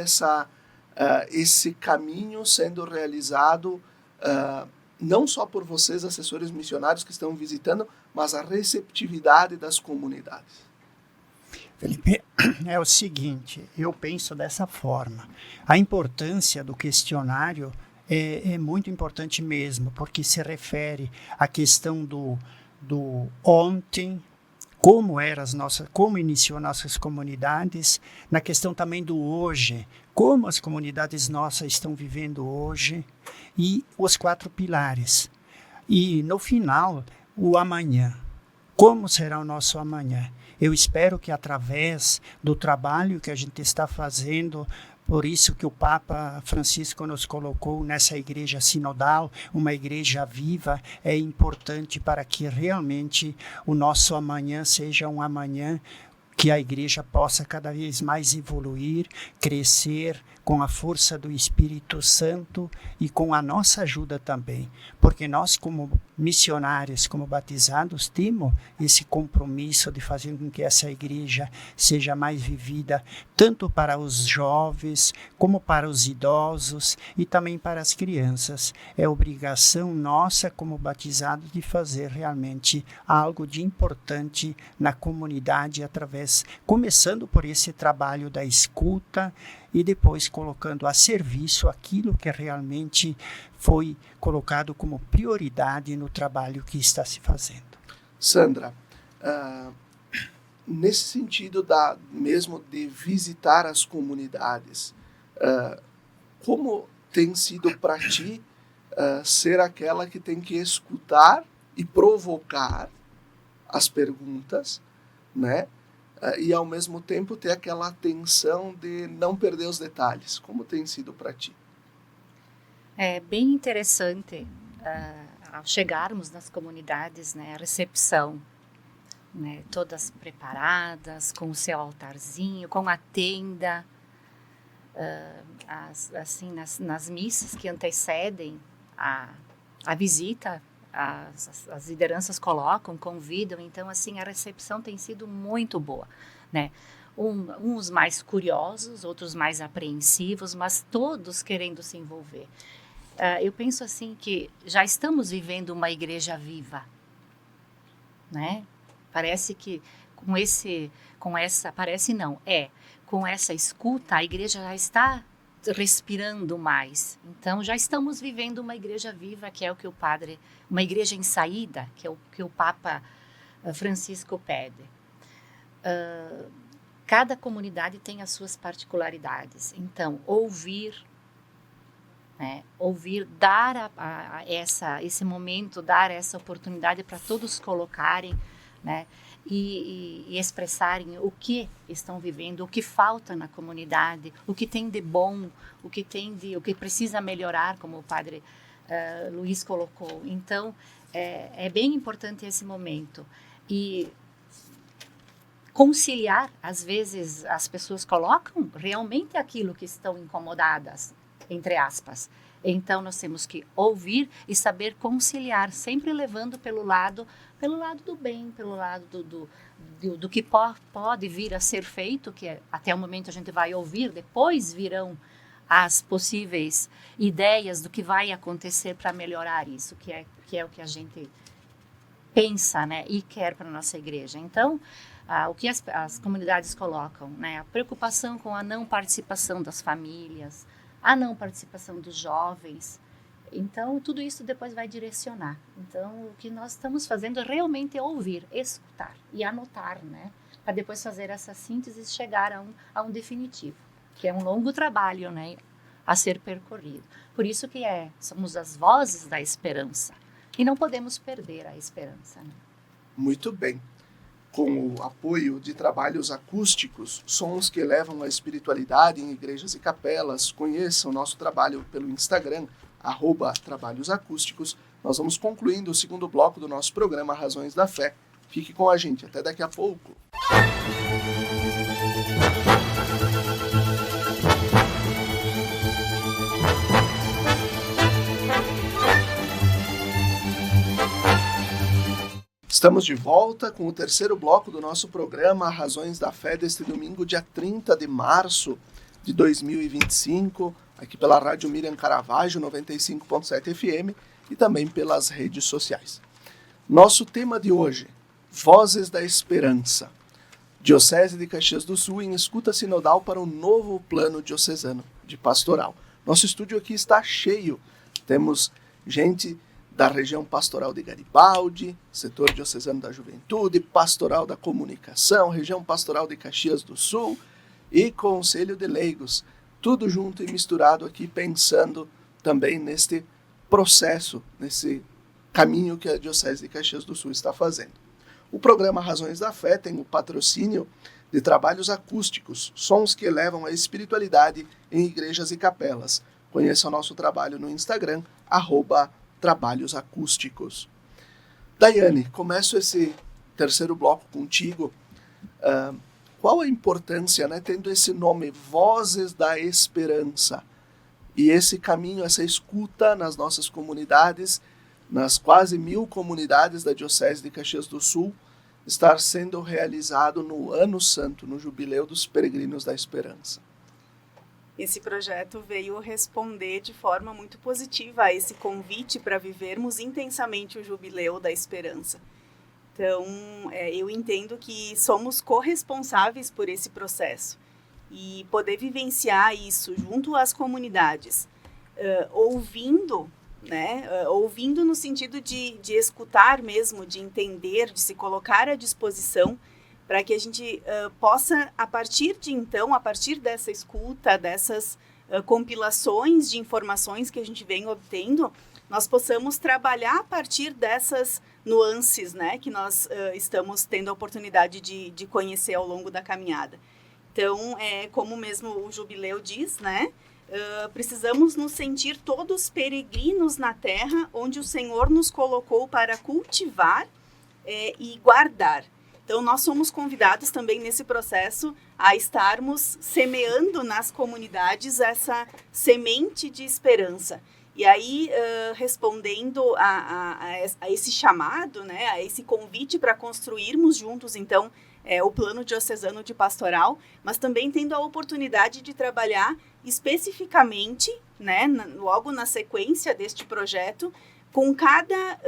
[SPEAKER 1] esse caminho sendo realizado não só por vocês, assessores missionários que estão visitando, mas a receptividade das comunidades?
[SPEAKER 4] Felipe, é o seguinte, eu penso dessa forma. A importância do questionário é muito importante mesmo, porque se refere à questão do ontem, como iniciou nossas comunidades, na questão também do hoje, como as comunidades nossas estão vivendo hoje, e os 4 pilares. E no final, o amanhã. Como será o nosso amanhã? Eu espero que através do trabalho que a gente está fazendo, por isso que o Papa Francisco nos colocou nessa igreja sinodal, uma igreja viva, é importante para que realmente o nosso amanhã seja um amanhã que a igreja possa cada vez mais evoluir, crescer com a força do Espírito Santo e com a nossa ajuda também. Porque nós, como missionários, como batizados, temos esse compromisso de fazer com que essa igreja seja mais vivida, tanto para os jovens, como para os idosos e também para as crianças. É obrigação nossa, como batizados, de fazer realmente algo de importante na comunidade, começando por esse trabalho da escuta e depois colocando a serviço aquilo que realmente foi colocado como prioridade no trabalho que está se fazendo.
[SPEAKER 1] Sandra, nesse sentido mesmo de visitar as comunidades, como tem sido para ti ser aquela que tem que escutar e provocar as perguntas, né? E ao mesmo tempo ter aquela atenção de não perder os detalhes. Como tem sido para ti?
[SPEAKER 3] É bem interessante ao chegarmos nas comunidades, né, a recepção, né, todas preparadas, com o seu altarzinho, com a tenda, assim, nas missas que antecedem a visita, as lideranças colocam, convidam, então assim a recepção tem sido muito boa, né? Uns mais curiosos, outros mais apreensivos, mas todos querendo se envolver. Eu penso assim que já estamos vivendo uma igreja viva, né? Parece que com essa escuta a igreja já está respirando mais. Então já estamos vivendo uma igreja viva, que é o que uma igreja em saída, que é o que o Papa Francisco pede. Cada comunidade tem as suas particularidades. Então, ouvir, dar esse momento, dar essa oportunidade para todos colocarem né? E expressarem o que estão vivendo, o que falta na comunidade, o que tem de bom, o que precisa melhorar, como o padre Luiz colocou. Então, é bem importante esse momento. E conciliar, às vezes, as pessoas colocam realmente aquilo que estão incomodadas, entre aspas. Então, nós temos que ouvir e saber conciliar, sempre levando pelo lado do bem, pelo lado do que pode vir a ser feito, que até o momento a gente vai ouvir, depois virão as possíveis ideias do que vai acontecer para melhorar isso, que é o que a gente pensa, né, e quer para a nossa igreja. Então, o que as comunidades colocam, né, a preocupação com a não participação das famílias, a não participação dos jovens. Então, tudo isso depois vai direcionar. Então, o que nós estamos fazendo realmente é ouvir, escutar e anotar, né? Para depois fazer essa síntese e chegar a um definitivo, que é um longo trabalho, né, a ser percorrido. Por isso que somos as vozes da esperança. E não podemos perder a esperança, né?
[SPEAKER 1] Muito bem. Com o apoio de trabalhos acústicos, sons que elevam a espiritualidade em igrejas e capelas, conheça o nosso trabalho pelo Instagram, @trabalhosacústicos. Nós vamos concluindo o segundo bloco do nosso programa Razões da Fé. Fique com a gente, até daqui a pouco. Estamos de volta com o terceiro bloco do nosso programa Razões da Fé deste domingo, dia 30 de março de 2025, aqui pela Rádio Miriam Caravaggio 95.7 FM e também pelas redes sociais. Nosso tema de hoje, Vozes da Esperança. Diocese de Caxias do Sul em escuta sinodal para o novo plano diocesano de pastoral. Nosso estúdio aqui está cheio. Temos gente da região pastoral de Garibaldi, setor diocesano da juventude, pastoral da comunicação, região pastoral de Caxias do Sul e conselho de leigos, tudo junto e misturado aqui, pensando também neste processo, nesse caminho que a Diocese de Caxias do Sul está fazendo. O programa Razões da Fé tem o patrocínio de trabalhos acústicos, sons que elevam a espiritualidade em igrejas e capelas. Conheça o nosso trabalho no Instagram, @trabalhos acústicos. Daiane, começo esse terceiro bloco contigo. Qual a importância, né, tendo esse nome, Vozes da Esperança, e esse caminho, essa escuta nas nossas comunidades, nas quase 1000 comunidades da Diocese de Caxias do Sul, estar sendo realizado no Ano Santo, no Jubileu dos Peregrinos da Esperança?
[SPEAKER 5] Esse projeto veio responder de forma muito positiva a esse convite para vivermos intensamente o Jubileu da Esperança. Então, eu entendo que somos corresponsáveis por esse processo e poder vivenciar isso junto às comunidades, ouvindo, né? Ouvindo no sentido de escutar mesmo, de entender, de se colocar à disposição, para que a gente possa, a partir dessa escuta, dessas compilações de informações que a gente vem obtendo, nós possamos trabalhar a partir dessas nuances, né, que nós estamos tendo a oportunidade de conhecer ao longo da caminhada. Então, como mesmo o Jubileu diz, né, precisamos nos sentir todos peregrinos na terra, onde o Senhor nos colocou para cultivar e guardar. Então, nós somos convidados também nesse processo a estarmos semeando nas comunidades essa semente de esperança. E aí, respondendo a esse chamado, né, a esse convite para construirmos juntos, então, o plano diocesano de pastoral, mas também tendo a oportunidade de trabalhar especificamente, né, logo na sequência deste projeto, com cada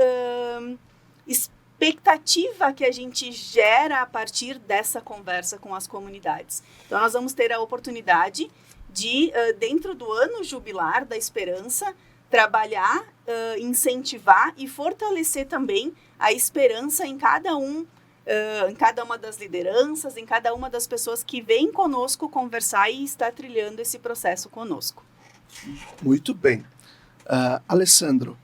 [SPEAKER 5] expectativa que a gente gera a partir dessa conversa com as comunidades. Então, nós vamos ter a oportunidade de, dentro do ano jubilar da esperança, trabalhar, incentivar e fortalecer também a esperança em cada uma das lideranças, em cada uma das pessoas que vem conosco conversar e está trilhando esse processo conosco.
[SPEAKER 1] Muito bem. Alessandro,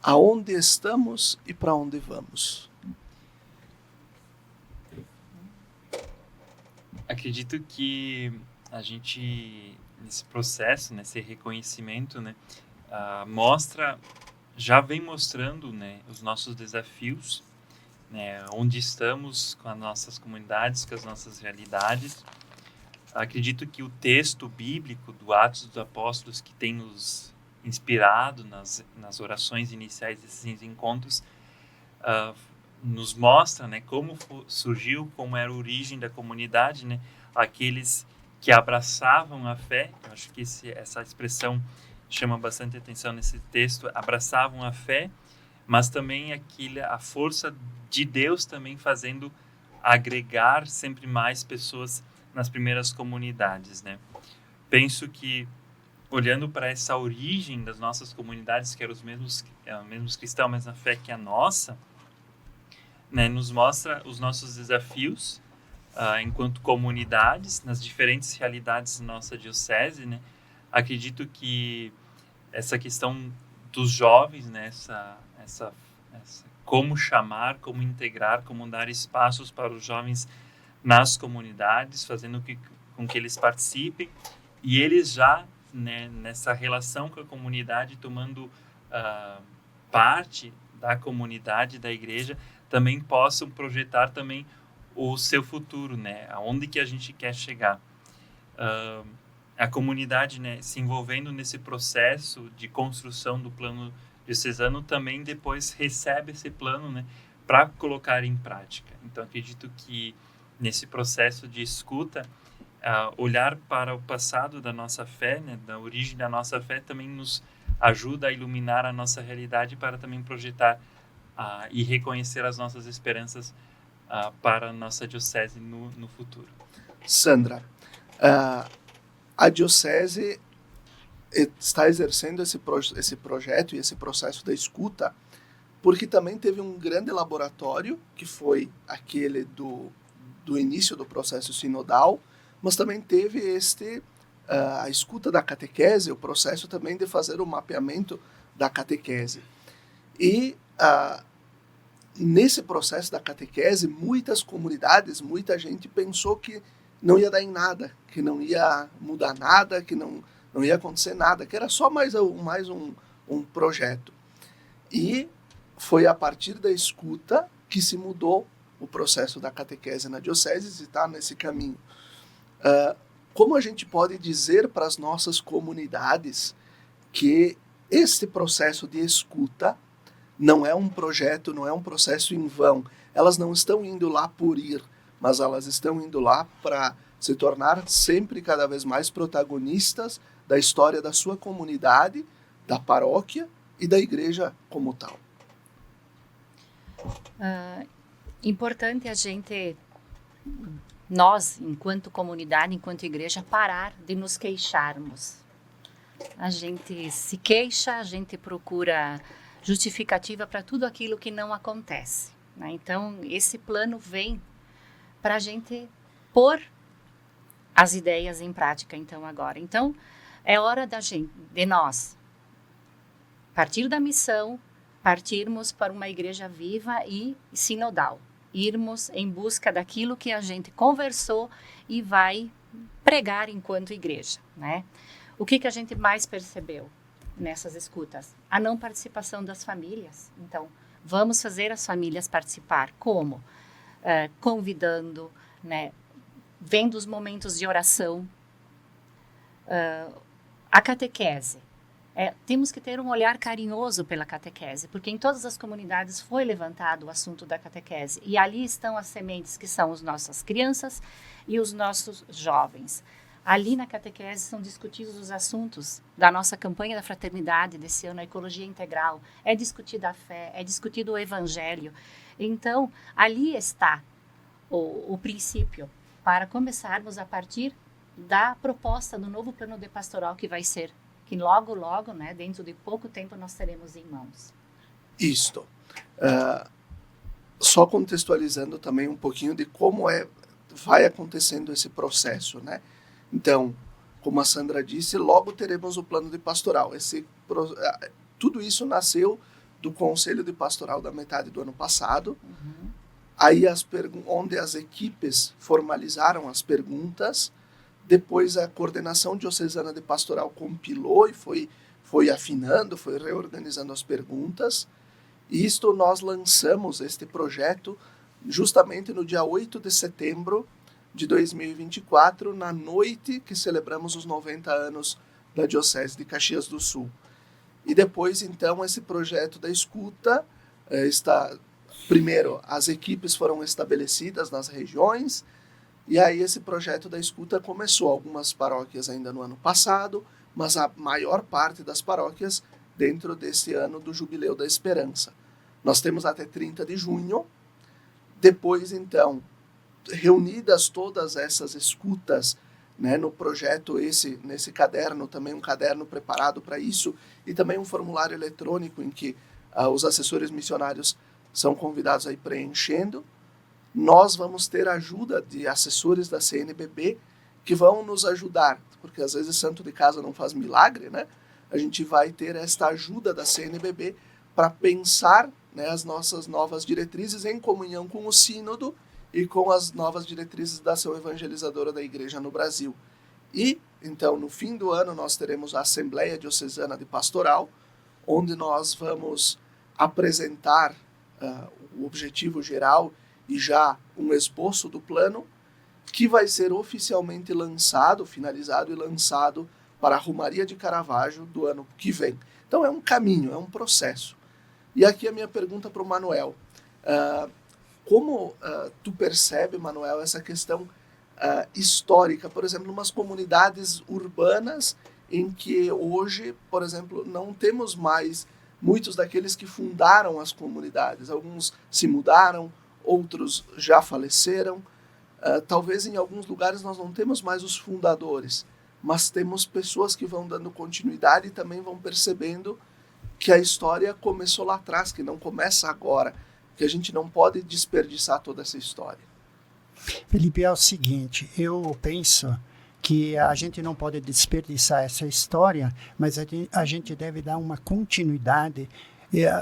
[SPEAKER 1] aonde estamos e para onde vamos?
[SPEAKER 6] Acredito que a gente, nesse processo, nesse reconhecimento, né, já vem mostrando, né, os nossos desafios, né, onde estamos com as nossas comunidades, com as nossas realidades. Acredito que o texto bíblico do Atos dos Apóstolos, que tem nos inspirado nas orações iniciais desses encontros, nos mostra, né, como surgiu, como era a origem da comunidade, né, aqueles que abraçavam a fé. Eu acho que essa expressão chama bastante atenção nesse texto, abraçavam a fé, mas também a força de Deus também fazendo agregar sempre mais pessoas nas primeiras comunidades, né? Penso que, olhando para essa origem das nossas comunidades, que eram os mesmos cristãos, mas na fé que a nossa, né, nos mostra os nossos desafios enquanto comunidades, nas diferentes realidades da nossa diocese, né? Acredito que essa questão dos jovens, né, essa como chamar, como integrar, como dar espaços para os jovens nas comunidades, fazendo com que eles participem, e eles já, né, nessa relação com a comunidade, tomando parte da comunidade, da igreja, também possam projetar também o seu futuro, né, aonde que a gente quer chegar. A comunidade, né, se envolvendo nesse processo de construção do plano diocesano, também depois recebe esse plano, né, para colocar em prática. Então, acredito que nesse processo de escuta, olhar para o passado da nossa fé, né, da origem da nossa fé, também nos ajuda a iluminar a nossa realidade para também projetar e reconhecer as nossas esperanças para a nossa diocese no futuro.
[SPEAKER 1] Sandra, a diocese está exercendo esse projeto e esse processo da escuta porque também teve um grande laboratório, que foi aquele do início do processo sinodal, mas também teve a escuta da catequese, o processo também de fazer o mapeamento da catequese. E nesse processo da catequese, muitas comunidades, muita gente pensou que não ia dar em nada, que não ia mudar nada, que não ia acontecer nada, que era só mais um projeto. E foi a partir da escuta que se mudou o processo da catequese na diocese e está nesse caminho. Como a gente pode dizer para as nossas comunidades que este processo de escuta não é um projeto, não é um processo em vão? Elas não estão indo lá por ir, mas elas estão indo lá para se tornar sempre cada vez mais protagonistas da história da sua comunidade, da paróquia e da igreja como tal.
[SPEAKER 3] Importante nós, enquanto comunidade, enquanto igreja, parar de nos queixarmos. A gente se queixa, a gente procura justificativa para tudo aquilo que não acontece, né? Então, esse plano vem para a gente pôr as ideias em prática, então, agora. Então, é hora de nós, a partir da missão, partirmos para uma igreja viva e sinodal. Irmos em busca daquilo que a gente conversou e vai pregar enquanto igreja, né? O que a gente mais percebeu nessas escutas? A não participação das famílias. Então, vamos fazer as famílias participar. Como? Convidando, né? Vendo os momentos de oração. A catequese. Temos que ter um olhar carinhoso pela catequese, porque em todas as comunidades foi levantado o assunto da catequese. E ali estão as sementes, que são as nossas crianças e os nossos jovens. Ali na catequese são discutidos os assuntos da nossa campanha da fraternidade desse ano, a ecologia integral. É discutida a fé, é discutido o evangelho. Então, ali está o princípio para começarmos a partir da proposta do novo plano de pastoral que vai ser, que logo, né, dentro de pouco tempo nós teremos em mãos.
[SPEAKER 1] Isto. Só contextualizando também um pouquinho de como vai acontecendo esse processo, né? Então, como a Sandra disse, logo teremos o plano de pastoral. Tudo isso nasceu do Conselho de Pastoral da metade do ano passado. Aí onde as equipes formalizaram as perguntas, depois a coordenação diocesana de pastoral compilou e foi afinando, foi reorganizando as perguntas. E nós lançamos este projeto justamente no dia 8 de setembro de 2024, na noite que celebramos os 90 anos da Diocese de Caxias do Sul. E depois, então, esse projeto da escuta primeiro, as equipes foram estabelecidas nas regiões, e aí esse projeto da escuta começou. Algumas paróquias ainda no ano passado, mas a maior parte das paróquias dentro desse ano do Jubileu da Esperança. Nós temos até 30 de junho. Depois, então, reunidas todas essas escutas, né, no projeto, nesse caderno, também um caderno preparado para isso, e também um formulário eletrônico em que os assessores missionários são convidados a ir preenchendo. Nós vamos ter a ajuda de assessores da CNBB que vão nos ajudar, porque às vezes santo de casa não faz milagre, né? A gente vai ter esta ajuda da CNBB para pensar, né, as nossas novas diretrizes em comunhão com o Sínodo e com as novas diretrizes da ação evangelizadora da Igreja no Brasil. E, então, no fim do ano, nós teremos a Assembleia Diocesana de Pastoral, onde nós vamos apresentar o objetivo geral e já um esboço do plano, que vai ser oficialmente lançado, finalizado e lançado para a Romaria de Caravaggio do ano que vem. Então é um caminho, é um processo. E aqui a minha pergunta para o Manuel. Como tu percebe, Manuel, essa questão histórica, por exemplo, em umas comunidades urbanas em que hoje, por exemplo, não temos mais muitos daqueles que fundaram as comunidades. Alguns se mudaram, outros já faleceram. Talvez em alguns lugares nós não temos mais os fundadores, mas temos pessoas que vão dando continuidade e também vão percebendo que a história começou lá atrás, que não começa agora, que a gente não pode desperdiçar toda essa história.
[SPEAKER 4] Felipe, é o seguinte, eu penso que a gente não pode desperdiçar essa história, mas a gente deve dar uma continuidade.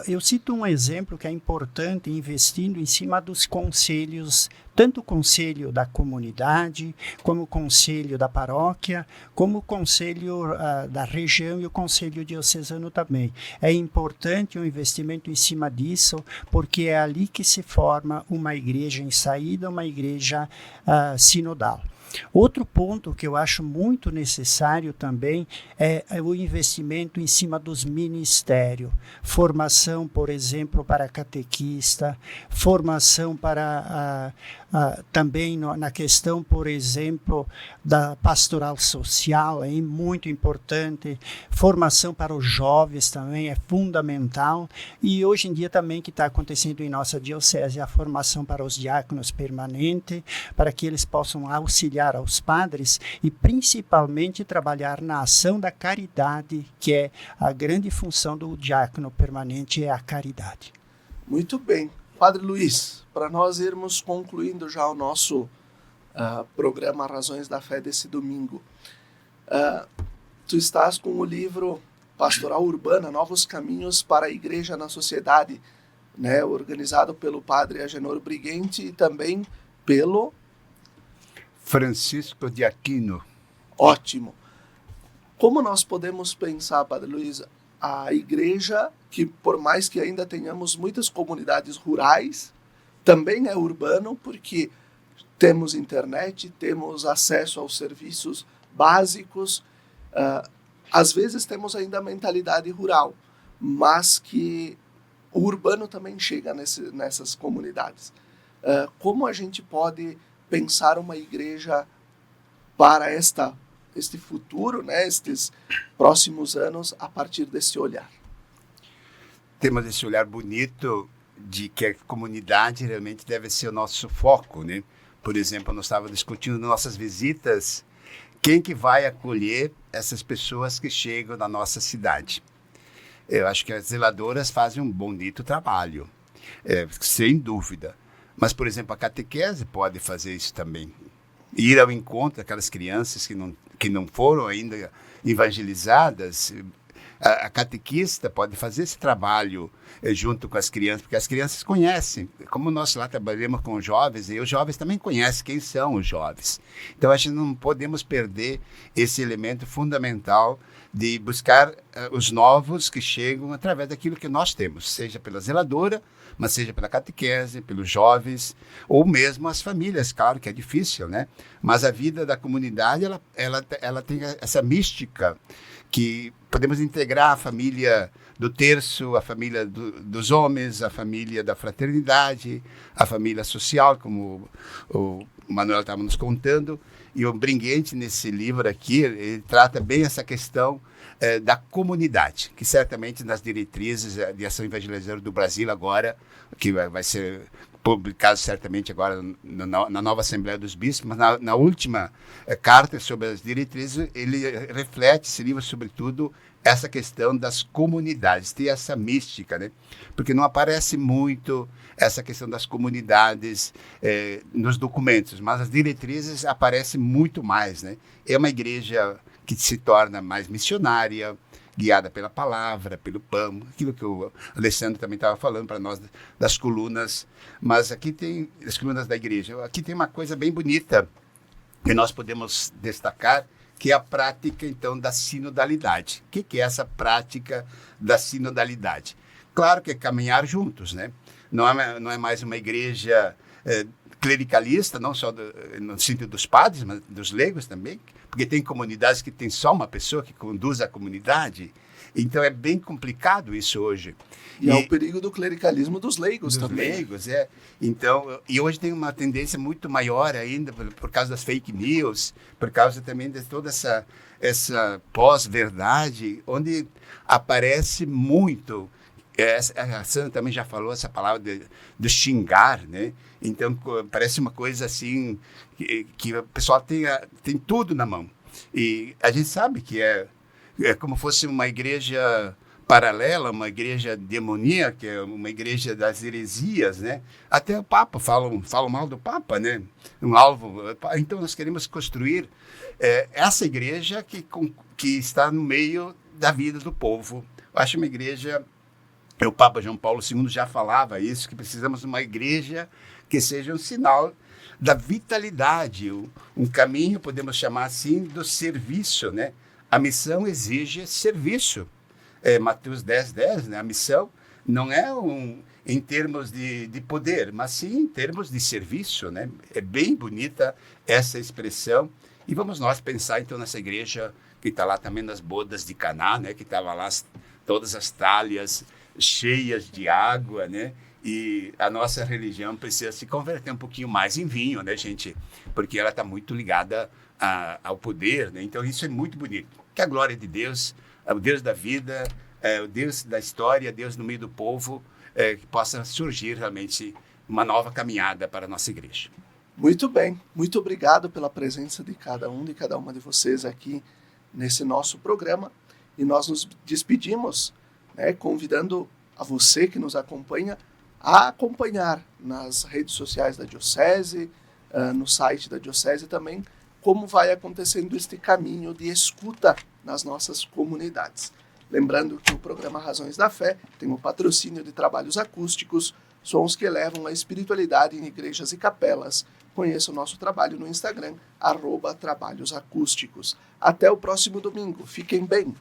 [SPEAKER 4] Eu cito um exemplo que é importante, investindo em cima dos conselhos, tanto o conselho da comunidade, como o conselho da paróquia, como o conselho da região e o conselho diocesano também. É importante um investimento em cima disso, porque é ali que se forma uma igreja em saída, uma igreja sinodal. Outro ponto que eu acho muito necessário também é o investimento em cima dos ministérios. Formação, por exemplo, para catequista, formação para também na questão, por exemplo, da pastoral social, é muito importante. Formação para os jovens também é fundamental. E hoje em dia também que está acontecendo em nossa diocese a formação para os diáconos permanente, para que eles possam auxiliar aos padres e principalmente trabalhar na ação da caridade, que é a grande função do diácono permanente, é a caridade.
[SPEAKER 1] Muito bem. Padre Luiz, para nós irmos concluindo já o nosso programa Razões da Fé desse domingo, tu estás com o livro Pastoral Urbana, Novos Caminhos para a Igreja na Sociedade, né, organizado pelo Padre Agenor Brighenti e também pelo
[SPEAKER 2] Francisco de Aquino.
[SPEAKER 1] Ótimo. Como nós podemos pensar, Padre Luiz, a igreja, que por mais que ainda tenhamos muitas comunidades rurais, também é urbano, porque temos internet, temos acesso aos serviços básicos, às vezes temos ainda a mentalidade rural, mas que o urbano também chega nessas comunidades. Como a gente pode pensar uma igreja para este futuro, né, estes próximos anos, a partir desse olhar?
[SPEAKER 2] Temos esse olhar bonito de que a comunidade realmente deve ser o nosso foco, né? Por exemplo, nós estávamos discutindo nas nossas visitas quem que vai acolher essas pessoas que chegam na nossa cidade. Eu acho que as zeladoras fazem um bonito trabalho, sem dúvida. Mas, por exemplo, a catequese pode fazer isso também. Ir ao encontro daquelas crianças que não foram ainda evangelizadas, A catequista pode fazer esse trabalho junto com as crianças, porque as crianças conhecem. Como nós lá trabalhamos com os jovens, e os jovens também conhecem quem são os jovens. Então, a gente não podemos perder esse elemento fundamental de buscar os novos que chegam através daquilo que nós temos, seja pela zeladora, mas seja pela catequese, pelos jovens, ou mesmo as famílias. Claro que é difícil, né? Mas a vida da comunidade, ela tem essa mística que podemos integrar a família do terço, a família dos homens, a família da fraternidade, a família social, como o Manuel estava nos contando. E o Bringuete, nesse livro aqui, ele trata bem essa questão da comunidade, que certamente nas diretrizes de ação evangelizadora do Brasil agora, que vai ser publicado certamente agora na nova Assembleia dos Bispos, mas na última carta sobre as diretrizes, ele reflete esse livro, sobretudo, essa questão das comunidades, ter essa mística, né? Porque não aparece muito essa questão das comunidades nos documentos, mas as diretrizes aparecem muito mais, né? É uma igreja que se torna mais missionária, guiada pela palavra, pelo pão, aquilo que o Alessandro também estava falando para nós das colunas, mas aqui tem as colunas da igreja. Aqui tem uma coisa bem bonita que nós podemos destacar, que é a prática, então, da sinodalidade. O que é essa prática da sinodalidade? Claro que é caminhar juntos, né? Não é mais uma igreja clericalista, não só no sentido dos padres, mas dos leigos também, porque tem comunidades que tem só uma pessoa que conduz a comunidade. Então é bem complicado isso hoje.
[SPEAKER 1] E é o perigo do clericalismo dos leigos também.
[SPEAKER 2] Dos leigos, é. Então, e hoje tem uma tendência muito maior ainda por causa das fake news, por causa também de toda essa pós-verdade, onde aparece muito. A Sandra também já falou essa palavra de xingar, né? Então, parece uma coisa assim, que o pessoal tem tudo na mão. E a gente sabe que é como fosse uma igreja paralela, uma igreja demoníaca, uma igreja das heresias, né? Até o Papa, falam mal do Papa, né? Um alvo. Então, nós queremos construir essa igreja que está no meio da vida do povo. Eu acho uma igreja... O Papa João Paulo II já falava isso, que precisamos de uma igreja que seja um sinal da vitalidade, um caminho, podemos chamar assim, do serviço, né? A missão exige serviço. Mateus 10:10, né? A missão não é em termos de poder, mas sim em termos de serviço, né? É bem bonita essa expressão. E vamos nós pensar, então, nessa igreja que está lá também nas bodas de Caná, né? Que estava lá todas as talhas cheias de água, né? E a nossa religião precisa se converter um pouquinho mais em vinho, né, gente? Porque ela está muito ligada ao poder, né? Então isso é muito bonito. Que a glória de Deus, o Deus da vida, o Deus da história, Deus no meio do povo, que possa surgir realmente uma nova caminhada para a nossa igreja.
[SPEAKER 1] Muito bem, muito obrigado pela presença de cada um, de cada uma de vocês aqui nesse nosso programa. E nós nos despedimos, né, convidando a você que nos acompanha a acompanhar nas redes sociais da Diocese, no site da Diocese também, como vai acontecendo este caminho de escuta nas nossas comunidades. Lembrando que o programa Razões da Fé tem o patrocínio de trabalhos acústicos, sons que elevam a espiritualidade em igrejas e capelas. Conheça o nosso trabalho no Instagram, @trabalhosacústicos. Até o próximo domingo. Fiquem bem!